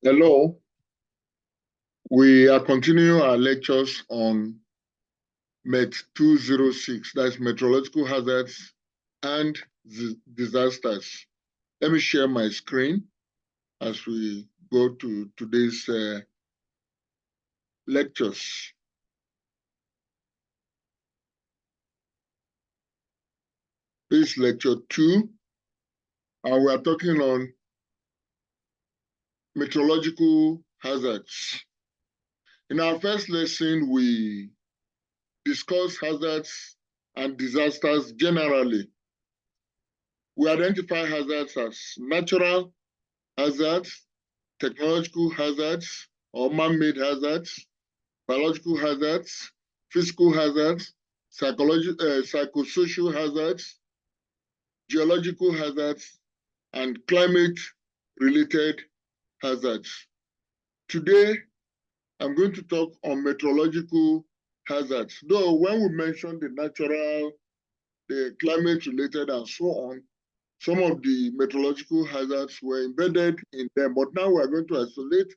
Hello, we are continuing our lectures on MET 206, that's meteorological hazards and disasters. Let me share my screen as we go to today's lectures. This is lecture 2, and we are talking on meteorological hazards. In our first lesson, we discussed hazards and disasters generally. We identify hazards as natural hazards, technological hazards or man-made hazards, biological hazards, physical hazards, psychosocial hazards, geological hazards, and climate-related hazards. Today, I'm going to talk on meteorological hazards. Though when we mention the natural, the climate-related, and so on, some of the meteorological hazards were embedded in them. But now we're going to isolate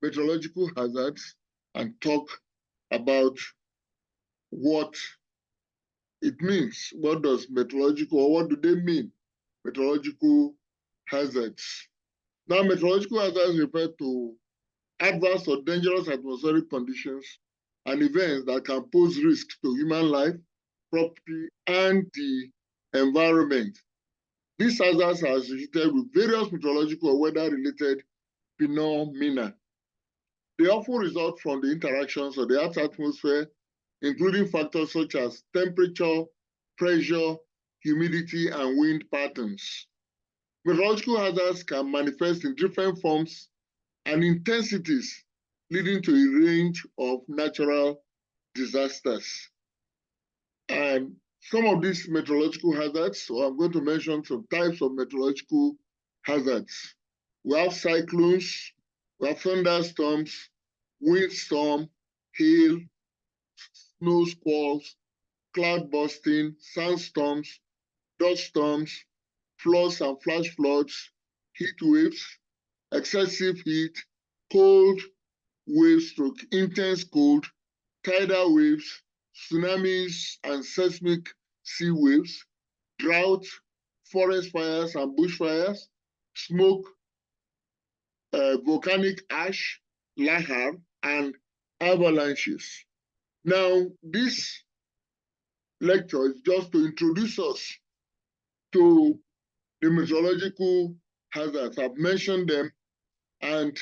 meteorological hazards and talk about what it means. What does meteorological, or what do they mean, meteorological hazards? Now, meteorological hazards refer to adverse or dangerous atmospheric conditions and events that can pose risk to human life, property, and the environment. These hazards are associated with various meteorological or weather-related phenomena. They often result from the interactions of the Earth's atmosphere, including factors such as temperature, pressure, humidity, and wind patterns. Meteorological hazards can manifest in different forms and intensities, leading to a range of natural disasters. And some of these meteorological hazards, so I'm going to mention some types of meteorological hazards. We have cyclones, we have thunderstorms, windstorm, hail, snow squalls, cloud bursting, sandstorms, dust storms, floods and flash floods, heat waves, excessive heat, cold waves stroke intense cold, tidal waves, tsunamis and seismic sea waves, drought, forest fires and bushfires, smoke, volcanic ash, lahar, and avalanches. Now, this lecture is just to introduce us to the meteorological hazards. I've mentioned them, and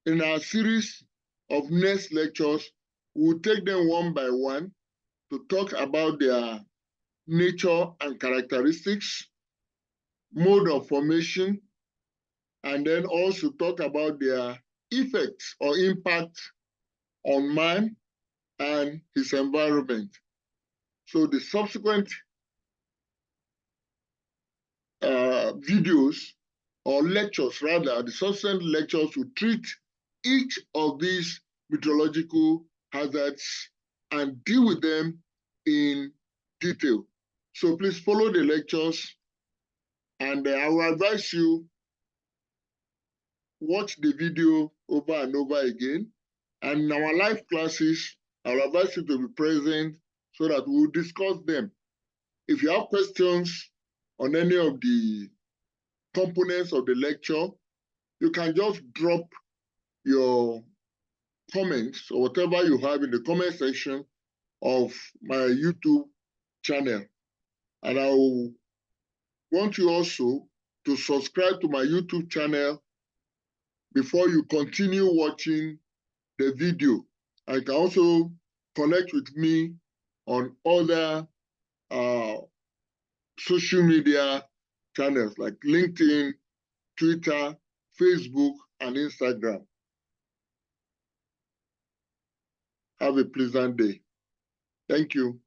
in our series of next lectures, we'll take them one by one to talk about their nature and characteristics, mode of formation, and then also talk about their effects or impact on man and his environment. So the subsequent videos or lectures, rather, the subsequent lectures will treat each of these meteorological hazards and deal with them in detail. So please follow the lectures, and I will advise you watch the video over and over again. And in our live classes, I will advise you to be present so that we'll discuss them. If you have questions on any of the components of the lecture, you can just drop your comments or whatever you have in the comment section of my YouTube channel. And I will want you also to subscribe to my YouTube channel before you continue watching the video. I can also connect with me on other social media channels like LinkedIn, Twitter, Facebook, and Instagram. Have a pleasant day. Thank you.